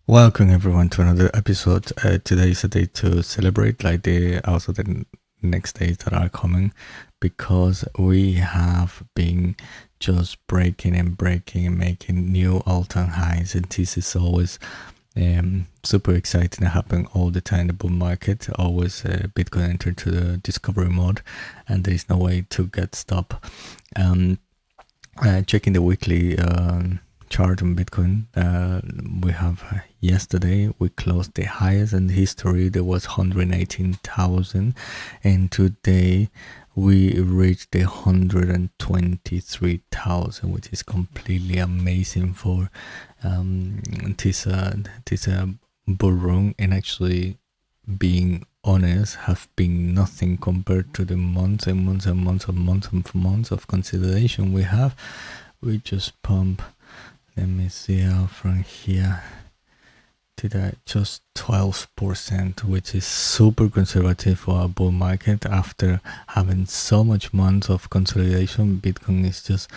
Welcome everyone to another episode. Today is a day to celebrate, like the next days that are coming, because we have been just breaking and making new all-time highs, and this is always super exciting to happen all the time. The bull market always Bitcoin entered to the discovery mode, and there is no way to get stopped. Checking the weekly chart on Bitcoin, we have yesterday we closed the highest in history. There was 118,000, and today we reached the 123,000, which is completely amazing for this bull run. And actually, being honest, have been nothing compared to the months and months and months and months and months of consideration we have. We just pump. Let me see how from here to that, just 12%, which is super conservative for a bull market. After having so much months of consolidation, Bitcoin is just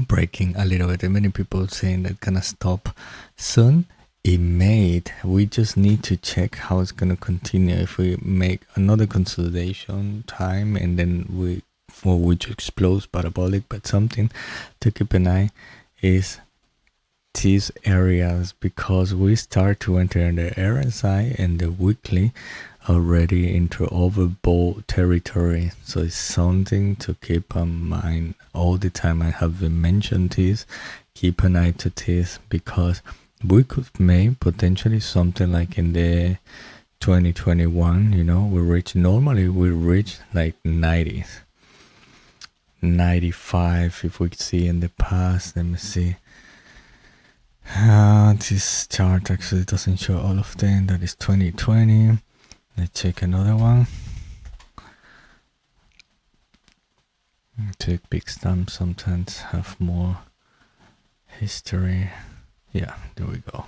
breaking a little bit. And many people saying that gonna stop soon. It may. We just need to check how it's gonna continue. If we make another consolidation time and then which explodes parabolic, but something to keep an eye is these areas, because we start to enter in the RSI and the weekly already into overbought territory. So it's something to keep in mind all the time. I have mentioned this. Keep an eye to this, because we could make potentially something like in the 2021, normally we reach like 90s. 95 if we see in the past. Let me see. This chart actually doesn't show all of them. That is 2020. Let's check another one. Take big stamps sometimes have more history. Yeah, there we go.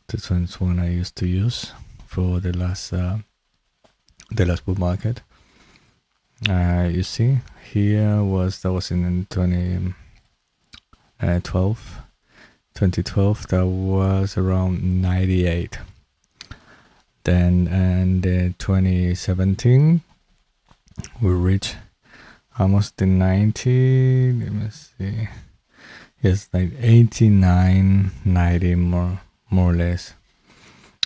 This one's one I used to use for the last bull market. You see here that was in 2012. That was around 98. Then in 2017 we reached almost the 90. Let me see. Yes, like 89, 90 more or less.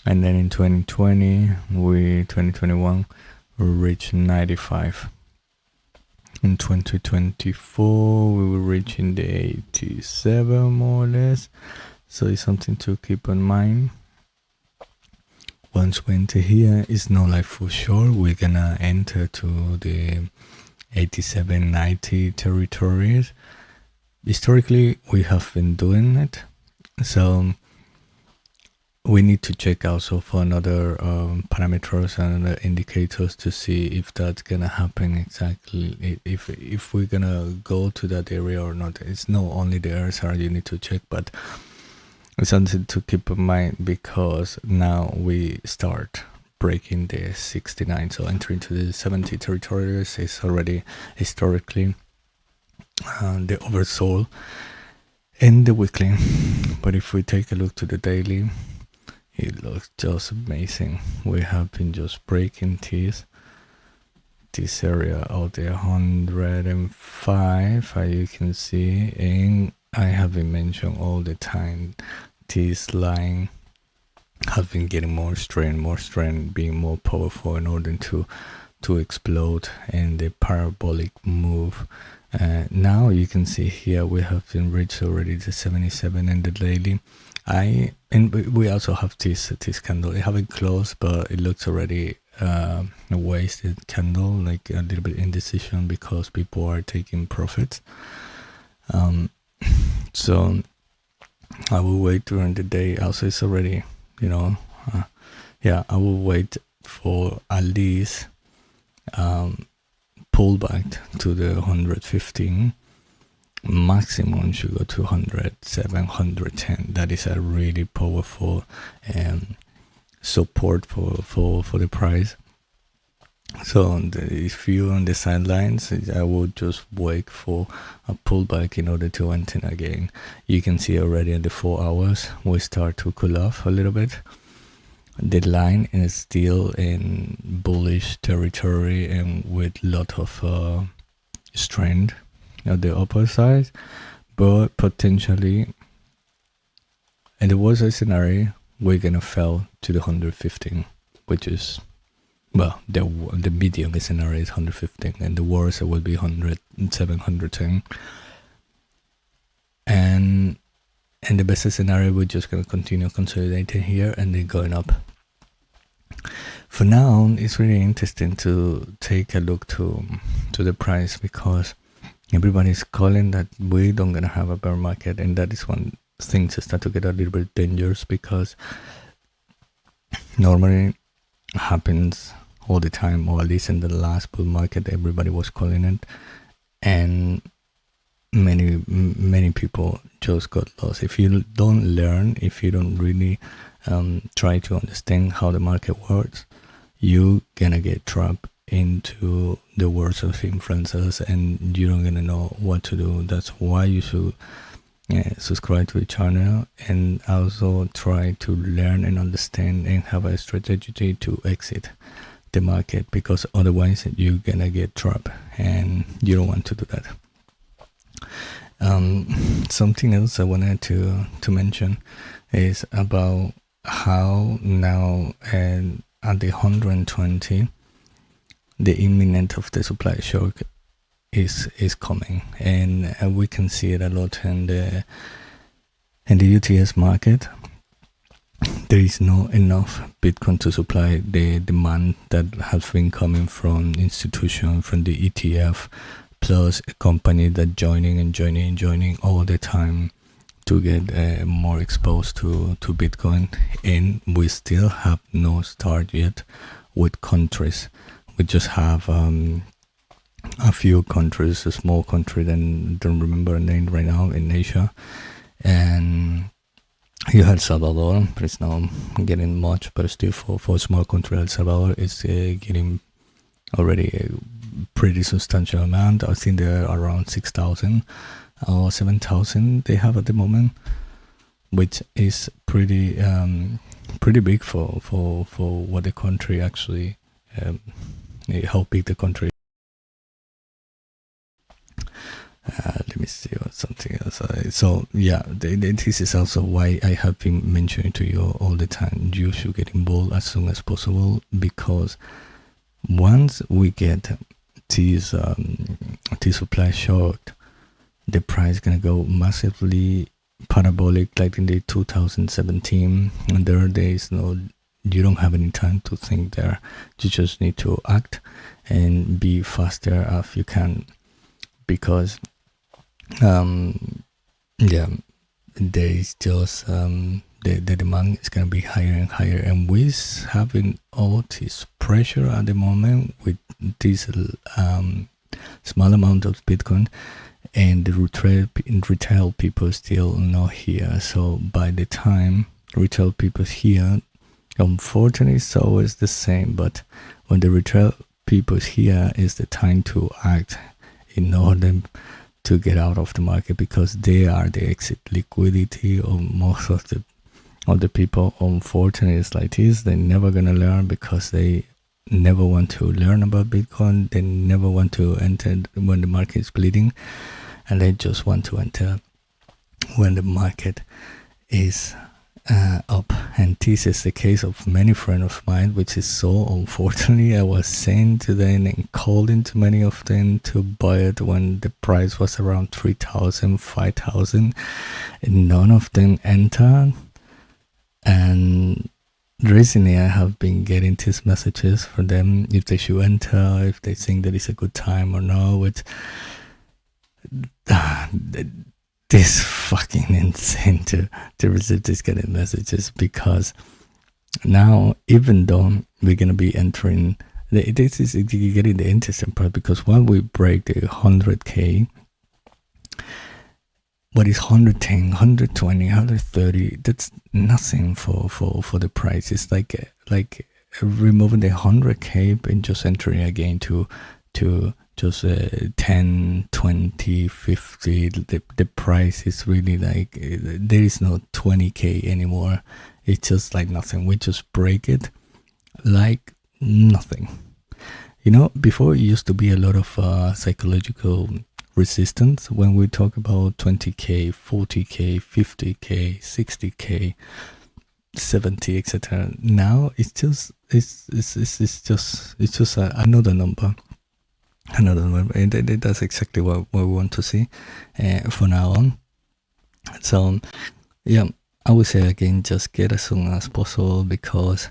And then in 2021 we reached 95. In 2024 we will reach in the 87 more or less. So it's something to keep in mind. Once we enter here, it's not like for sure we're gonna enter to the 87, 90 territories. Historically we have been doing it, so we need to check also for another parameters and other indicators to see if that's gonna happen exactly, if we're gonna go to that area or not. It's not only the RSI you need to check, but it's something to keep in mind, because now we start breaking the 69, so entering to the 70 territories is already historically the oversold in the weekly. But if we take a look to the daily, it looks just amazing. We have been just breaking this area of the 105, as you can see, and I have been mentioning all the time, this line have been getting more strength, being more powerful in order to explode, and the parabolic move. Now you can see here we have been reached already the 77 in the daily. And we also have this candle. It haven't closed, but it looks already a wasted candle, like a little bit indecision because people are taking profits. So I will wait during the day. Also, it's already, I will wait for at least pullback to the 115. Maximum should go to 107, 110. That is a really powerful support for the price. So if you're on the sidelines, I would just wait for a pullback in order to enter again. You can see already in the 4 hours we start to cool off a little bit. The line is still in bullish territory and with lot of strength at the upper side, but potentially in the worst case scenario we're gonna fall to the 115, which is, well, the medium scenario is 115, and the worst it will be 107, 110. And in the best scenario, we're just gonna continue consolidating here and then going up. For now, it's really interesting to take a look to the price, because everybody's calling that we don't gonna have a bear market, and that is when things start to get a little bit dangerous, because normally happens all the time, or at least in the last bull market everybody was calling it, and many people just got lost. If you don't learn, if you don't really try to understand how the market works, you gonna get trapped into the words of influencers and you don't gonna know what to do. That's why you should subscribe to the channel and also try to learn and understand and have a strategy to exit the market, because otherwise you're gonna get trapped and you don't want to do that. Something else I wanted to mention is about how now and at the 120 the imminent of the supply shock is coming, and we can see it a lot in the UTS market. There is not enough Bitcoin to supply the demand that has been coming from institutions, from the ETF, plus a company that joining all the time to get more exposed to Bitcoin. And we still have no start yet with countries. We just have a few countries, a small country, then don't remember the name right now, in Asia, and you had Salvador, but it's not getting much, but still for a small country, El Salvador is getting already a pretty substantial amount. I think they're around 6,000 or 7,000 they have at the moment, which is pretty big for what the country actually, how big the country is. Let me see something else. So yeah, this is also why I have been mentioning to you all the time, you should get involved as soon as possible, because once we get this supply shock, the price is gonna go massively parabolic, like in the 2017, and there is no, you don't have any time to think there. You just need to act and be faster as you can, because yeah, there is just the demand is going to be higher and higher, and we're having all this pressure at the moment with this small amount of Bitcoin, and the retail people still not here. So by the time retail people here, unfortunately it's always the same, but when the retail people here is the time to act in order to get out of the market, because they are the exit liquidity of most of the people. Unfortunately, it's like this. They're never gonna learn, because they never want to learn about Bitcoin. They never want to enter when the market is bleeding, and they just want to enter when the market is up. And this is the case of many friends of mine, which is so unfortunately. I was saying to them and calling to many of them to buy it when the price was around 3,000, 5,000, and none of them entered. And recently I have been getting these messages from them if they should enter, if they think that it's a good time or not. Which this fucking insane to receive these kind of messages, because now, even though we're gonna be entering, this is getting the interesting part, because when we break the 100k, what is 110, 120, 130, that's nothing for the price. It's like removing the 100k and just entering again to just 10, 20, 50. The price is really like there is no 20k anymore. It's just like nothing. We just break it like nothing. You know, before it used to be a lot of psychological resistance when we talk about 20k, 40k, 50k, 60k, 70, etc. Now it's just another number. And that's exactly what we want to see for now on. So yeah, I would say again, just get as soon as possible, because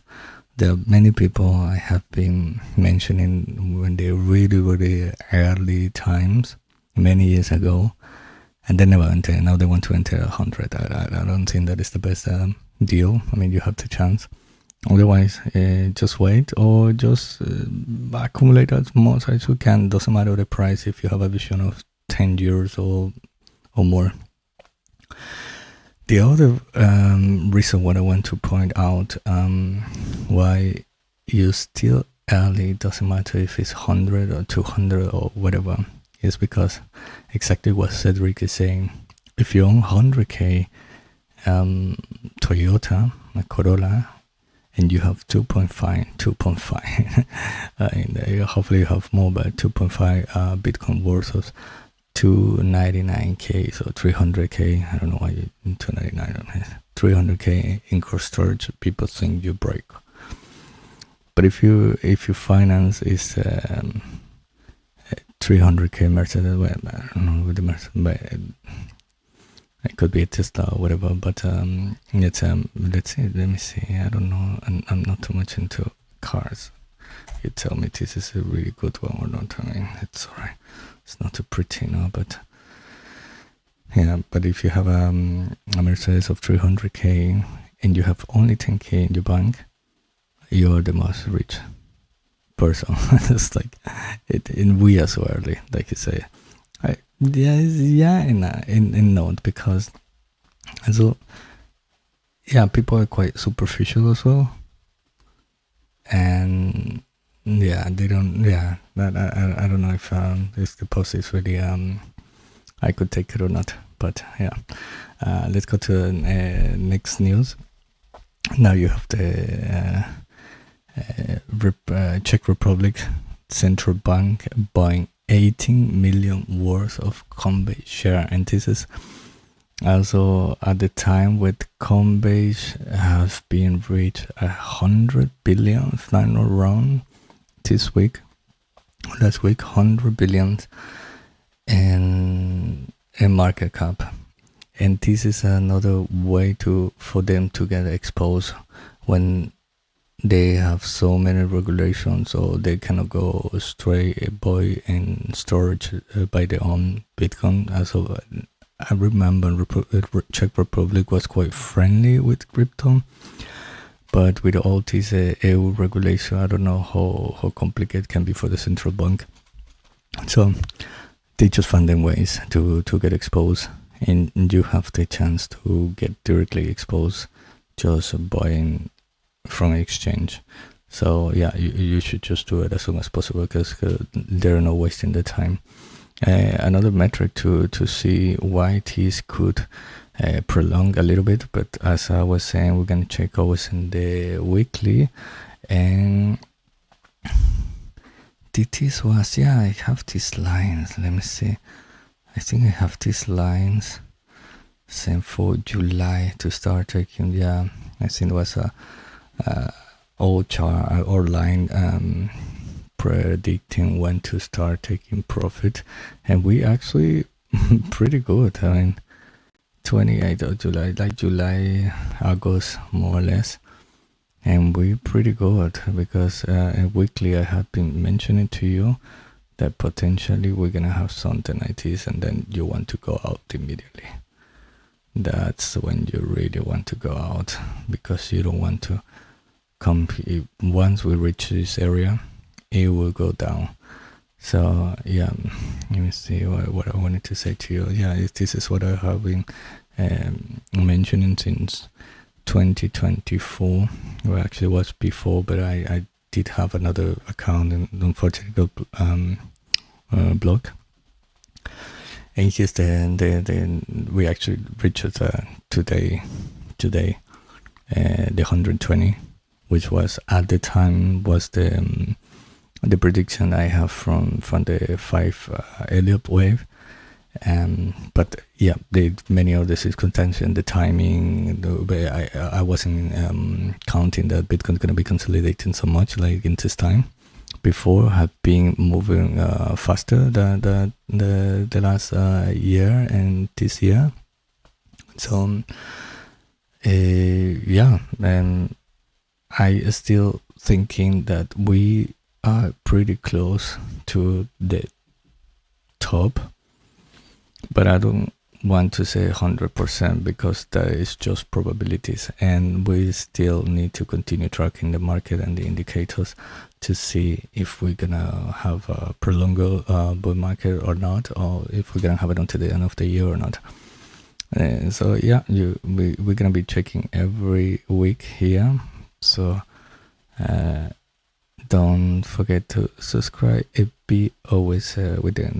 there are many people I have been mentioning when they're really early times many years ago, and they never enter. Now they want to enter 100. I don't think that is the best deal. I mean, you have the chance. Otherwise, just wait, or just accumulate as much as you can. Doesn't matter the price if you have a vision of 10 years or more. The other reason what I want to point out why you still early, doesn't matter if it's 100 or 200 or whatever, is because exactly what Cedric is saying. If you own 100k Toyota, a Corolla, and you have 2.5 and hopefully you have more, but 2.5 Bitcoin worth of 299k, so 300k. I don't know why you 299, 300k in core storage. People think you break, but if your finance is 300k Mercedes, well, I don't know with the Mercedes, but it could be a Tesla or whatever. But let's see. Let me see. I don't know. I'm not too much into cars. You tell me this is a really good one or not. I mean, it's alright. It's not too pretty, no. But yeah. But if you have a Mercedes of 300k and you have only 10k in your bank, you're the most rich person. It's like it, and we are so early, like you say. And not, because also people are quite superficial as well, and they don't I don't know if the post is really I could take it or not, but let's go to next news. Now you have the Czech Republic Central Bank buying 18 million worth of Coinbase share, and this is also at the time with Coinbase has been reached 100 billion, if I'm not wrong, last week 100 billion in market cap, and this is another way for them to get exposed when they have so many regulations, so they cannot go straight buy and storage by their own Bitcoin. Also, I remember Czech Republic was quite friendly with crypto, but with all this EU regulation, I don't know how complicated it can be for the central bank. So they just find them ways to get exposed, and you have the chance to get directly exposed just buying from exchange. So you should just do it as soon as possible, because they're not wasting the time. Another metric to see why this could prolong a little bit, but as I was saying, we're gonna check always in the weekly, and this was I have these lines. Let me see. I think I have these lines. Same for July to start taking. I think it was a old chart or line predicting when to start taking profit, and we actually pretty good. I mean, 28th of July, like July, August, more or less, and we pretty good, because weekly I have been mentioning to you that potentially we're gonna have something like this, and then you want to go out immediately. That's when you really want to go out, because you don't want to once we reach this area, it will go down. So let me see what I wanted to say to you. This is what I have been mentioning since 2024. Well, actually it was before, but I did have another account in geopolitical blog. And here's the we actually reached today the 120, which was at the time was the prediction I have from the 5 Elliott wave. But yeah, many of the circumstances and the timing, I wasn't counting that Bitcoin's going to be consolidating so much like in this time. Before had been moving faster the last year and this year. So I still thinking that we are pretty close to the top, but I don't want to say 100% because that is just probabilities, and we still need to continue tracking the market and the indicators to see if we're gonna have a prolonged bull market or not, or if we're gonna have it until the end of the year or not. So yeah, we're gonna be checking every week here. So don't forget to subscribe. It be always with the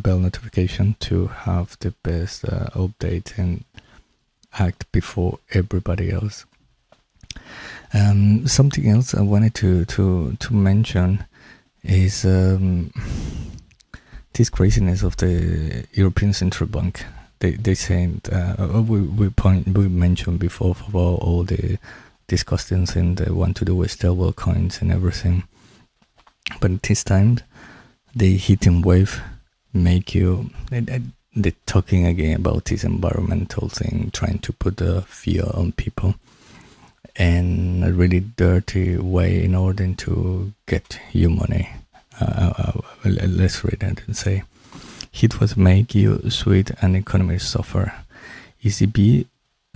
bell notification to have the best update and act before everybody else. Something else I wanted to mention is this craziness of the European Central Bank. They said we mentioned before about all the discussions and they want to do with stable coins and everything, but this time the heating wave make you they're talking again about this environmental thing, trying to put a fear on people and a really dirty way in order to get your money. Let's read it and say, heat was make you sweat and economy suffer. ECB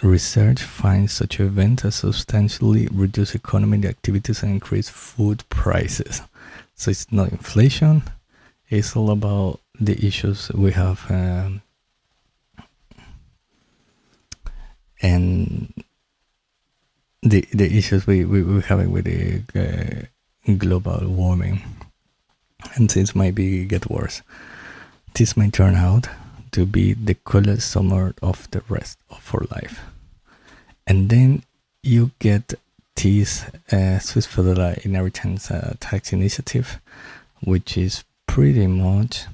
research finds such an event as substantially reduce economic activities and increase food prices. So it's not inflation, it's all about the issues we have and the issues we're having with the global warming, and things might get worse. This may turn out to be the coolest summer of the rest of our life. And then you get this Swiss Federal Inheritance Tax Initiative, which is pretty much,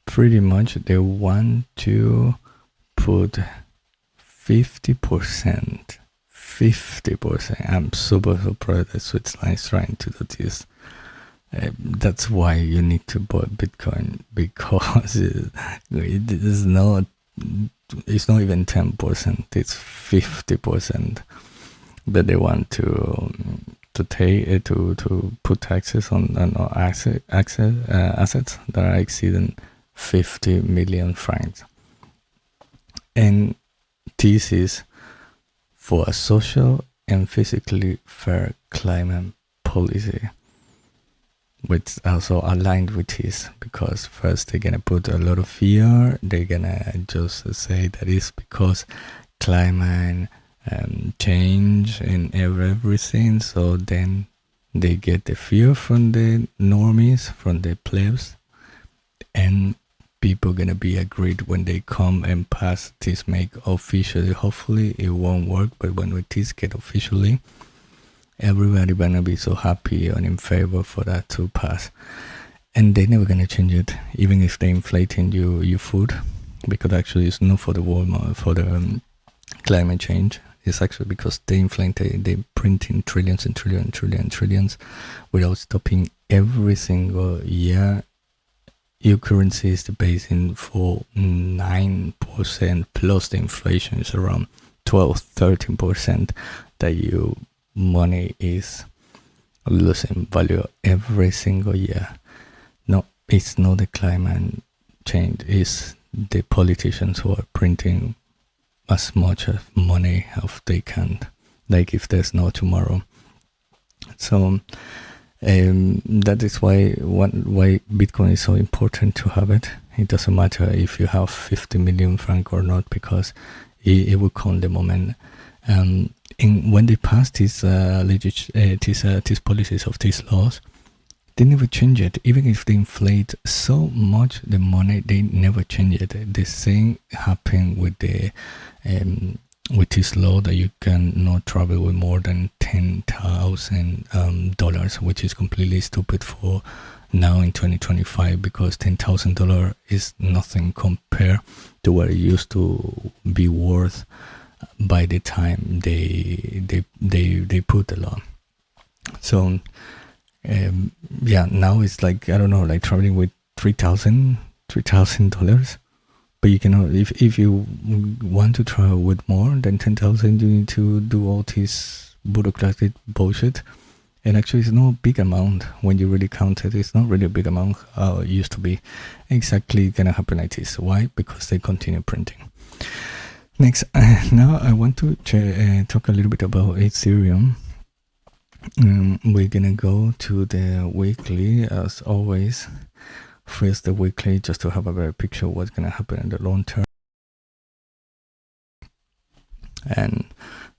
pretty much they want to put 50%. I'm super surprised that Switzerland is trying to do this. That's why you need to buy Bitcoin, because it's not even 10%, it's 50% that they want to take to put taxes on assets that are exceeding 50 million francs. And this is for a social and physically fair climate policy, which also aligned with his, because first they're gonna put a lot of fear. They're gonna just say that it's because climate change and everything. So then they get the fear from the normies, from the plebs, and people gonna be agreed when they come and pass this, make officially. Hopefully it won't work, but when we this get officially, everybody gonna be so happy and in favor for that to pass, and they're never gonna change it, even if they're inflating your food, because actually it's not for the warm for the climate change. It's actually because they printing trillions and trillions without stopping every single year. Your currency is the basing for 9% plus the inflation is around 12-13%, that your money is losing value every single year. No, it's not the climate change, it's the politicians who are printing as much of money as they can, like if there's no tomorrow. So that is why Bitcoin is so important to have it. It doesn't matter if you have 50 million franc or not, because it will come the moment. And when they passed these policies of these laws, they never change it. Even if they inflate so much the money, they never change it. The same happened with with this law that you cannot travel with more than $10,000, which is completely stupid for now in 2025, because $10,000 is nothing compared to what it used to be worth by the time they put the law. So now it's like, I don't know, like traveling with $3,000, but you cannot, if you want to travel with more than 10,000, you need to do all this bureaucratic bullshit. And actually, it's not a big amount when you really count it. It's not really a big amount how it used to be. Exactly gonna happen like this. Why? Because they continue printing. Next, now I want to talk a little bit about Ethereum. We're gonna go to the weekly as always. First, the weekly, just to have a better picture of what's gonna happen in the long term. And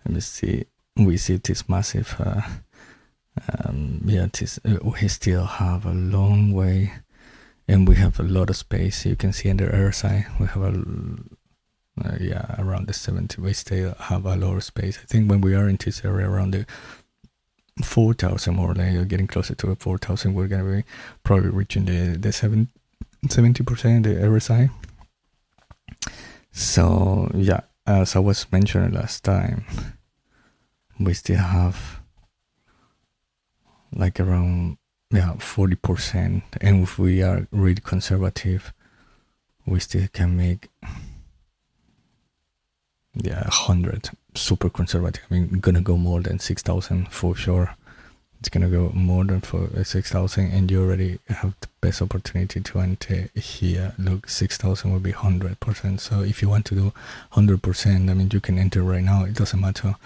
let me see. We see this massive. We still have a long way, and we have a lot of space. You can see on the other side, we have around the 70. We still have a lot of space. I think when we are in this area around the 4,000 more, like getting closer to 4,000, we're gonna be probably reaching the 70% the other side. So yeah, as I was mentioning last time, we still have like around 40%, and if we are really conservative, we still can make 100. Super conservative. I mean, gonna go more than 6,000 for sure. It's gonna go more than 6,000, and you already have the best opportunity to enter here. Look, 6,000 will be 100%. So if you want to do 100%, I mean, you can enter right now. It doesn't matter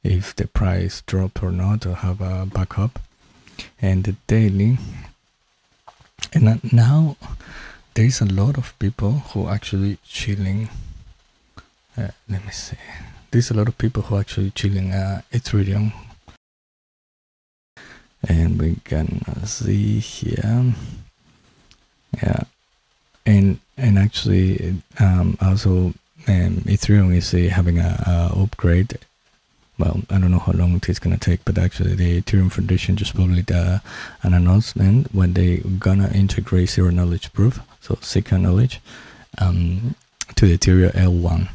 if the price drop or not, or have a backup. And the daily, and now there is a lot of people who actually chilling. Let me see. There's a lot of people who actually chilling Ethereum, and we can see here. Yeah, and actually also Ethereum is having a upgrade. Well, I don't know how long it is gonna take, but actually the Ethereum Foundation just published an announcement when they gonna integrate zero knowledge proof, so zero knowledge, to the Ethereum L1.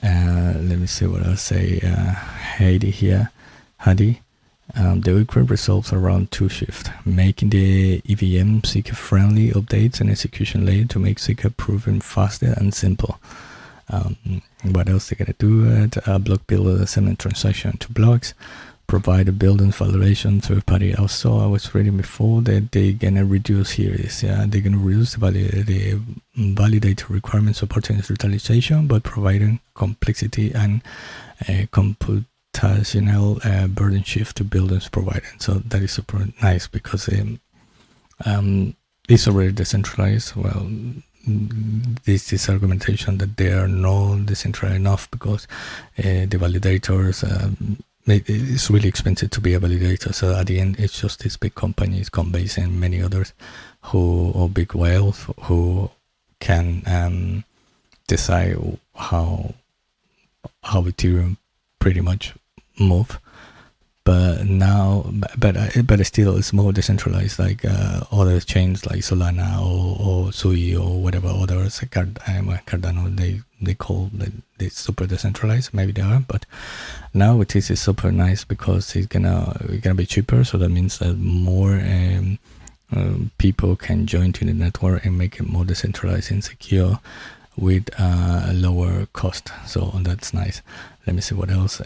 Let me see what I'll say. Hadi here. The upgrade resolves around two shifts, making the EVM Zika friendly updates and execution layer to make Zika proven faster and simple. What else they're gonna do? Block builder send transaction to blocks, provide a building validation third party. Also, I was reading before that they're gonna reduce they're gonna reduce the validator requirements supporting digitalization, but providing complexity and computational burden shift to buildings provided. So that is super nice because it's already decentralized. Well, this argumentation that they are not decentralized enough because the validators, it's really expensive to be a validator. So at the end, it's just these big companies, Coinbase and many others, or big whales who can decide how Ethereum pretty much move. But now, but still, it's more decentralized, like other chains like Solana or Sui or whatever others, Cardano, they call they super decentralized. Maybe they are, but now it is super nice because it's gonna be cheaper. So that means that more people can join to the network and make it more decentralized and secure with a lower cost. So that's nice. Let me see what else.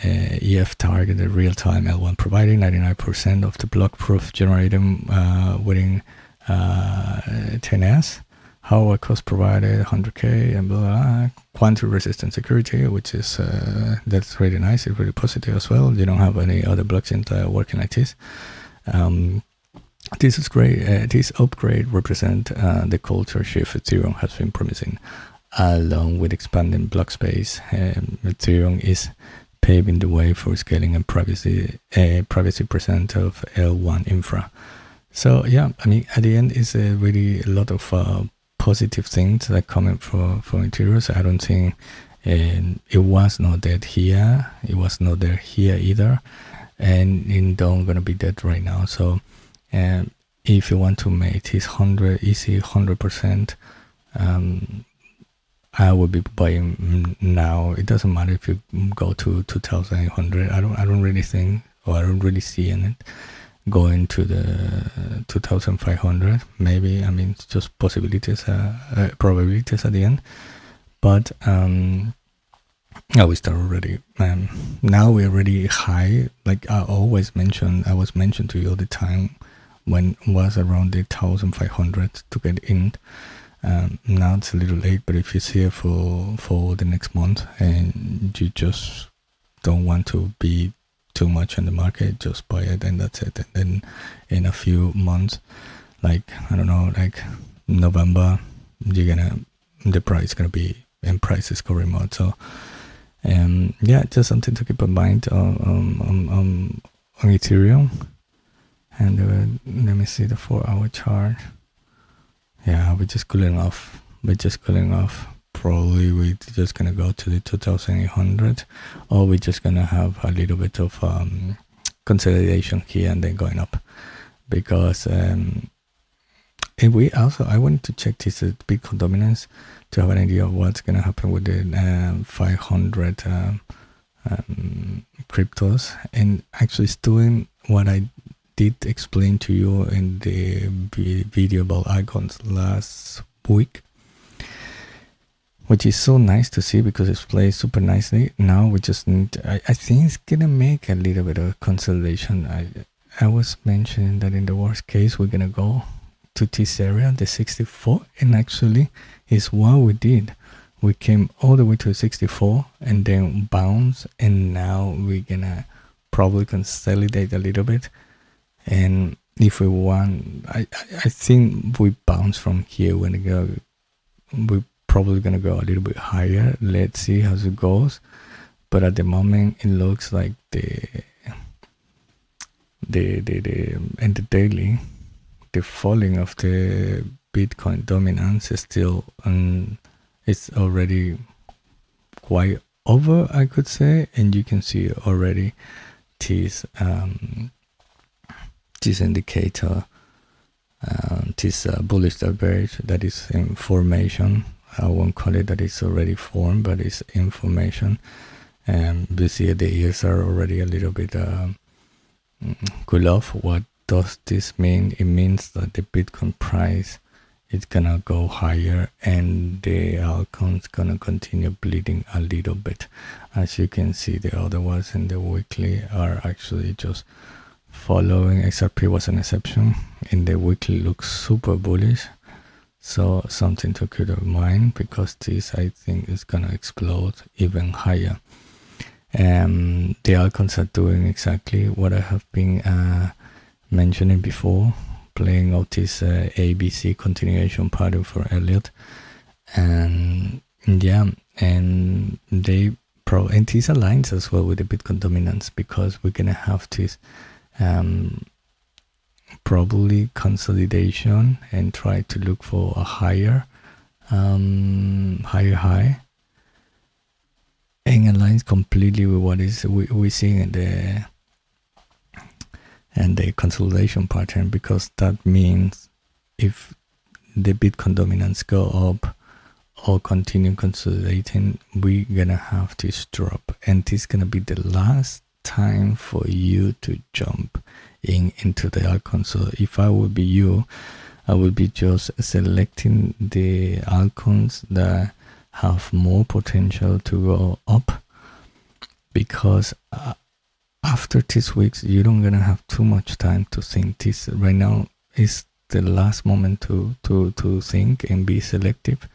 EF targeted real-time L1 providing 99% of the block proof generated within 10s. Hardware cost provided 100k and blah, blah, blah. Quantum resistant security, which is that's really nice. It's really positive as well. You don't have any other blockchain working like this. This is great. This upgrade represent the culture shift Ethereum has been promising along with expanding block space, Ethereum is paving the way for scaling and privacy percent of L1 infra. So yeah, I mean, at the end, it's really a lot of positive things that coming from Ethereum. So I don't think it was not dead here. It was not there here either, and it don't gonna be dead right now. So if you want to make this 100%, I would be buying now. It doesn't matter if you go to 2,800. I don't really think, or I don't really see in it going to the 2,500. Maybe, I mean, it's just possibilities, probabilities at the end. But we start already. Now we're already high. Like I was mentioned to you all the time when it was around the 1,500 to get in. Now it's a little late, but if you see it for the next month and you just don't want to be too much on the market, just buy it and that's it. And then in a few months, like I don't know, like November, the price gonna be in prices going out. So yeah, just something to keep in mind on Ethereum. And let me see the 4-hour chart. Yeah, we're just cooling off. Probably we're just gonna go to the 2,800, or we're just gonna have a little bit of consolidation here and then going up. Because if we also, I wanted to check this Bitcoin dominance to have an idea of what's gonna happen with the 500 cryptos, and actually it's doing what I did explain to you in the video about icons last week, which is so nice to see because it's played super nicely. Now we just need, I think it's gonna make a little bit of consolidation. I was mentioning that in the worst case we're gonna go to this area, the 64, and actually is what we did. We came all the way to 64 and then bounce, and now we're gonna probably consolidate a little bit. And if we want, I think we bounce from here. We're probably gonna go a little bit higher. Let's see how it goes. But at the moment, it looks like the in the daily, the falling of the Bitcoin dominance is still it's already quite over, I could say, and you can see already this indicator, this bullish diverge that is in formation. I won't call it that it's already formed, but it's information. And you see the ears are already a little bit cool off. What does this mean? It means that the Bitcoin price is gonna go higher and the altcoins gonna continue bleeding a little bit. As you can see, the other ones in the weekly are actually just following. XRP was an exception. In the weekly looks super bullish. So something to keep in mind, because this, I think, is gonna explode even higher. The altcoins are doing exactly what I have been mentioning before, playing out this ABC continuation pattern for Elliott, and yeah, and they and this aligns as well with the Bitcoin dominance, because we're gonna have this probably consolidation and try to look for a higher high, and aligns completely with what is we're seeing in the consolidation pattern, because that means if the Bitcoin dominance go up or continue consolidating, we're gonna have this drop, and this is gonna be the last time for you to jump into the altcoin. So if I would be you, I would be just selecting the altcoins that have more potential to go up, because after these weeks you don't gonna have too much time to think. This right now is the last moment to think and be selective,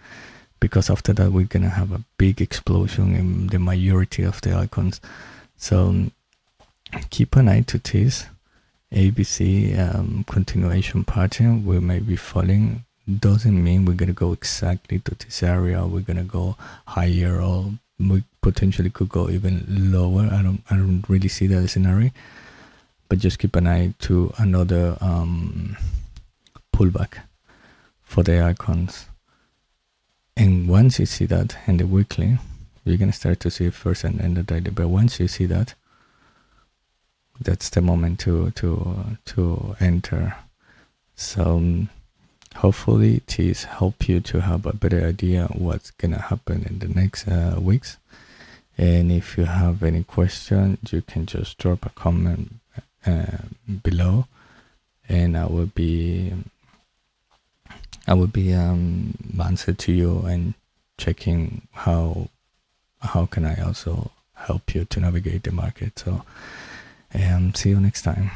because after that we're gonna have a big explosion in the majority of the icons. So keep an eye to this ABC continuation pattern. We may be falling doesn't mean we're gonna go exactly to this area. We're gonna go higher, or we potentially could go even lower. I don't really see that scenario, but just keep an eye to another pullback for the icons. And once you see that in the weekly, you're gonna start to see it first and then the daily. But once you see that, that's the moment to enter. So hopefully this help you to have a better idea what's gonna happen in the next weeks. And if you have any question, you can just drop a comment below, and I will be answer to you and checking how can I also help you to navigate the market. So see you next time.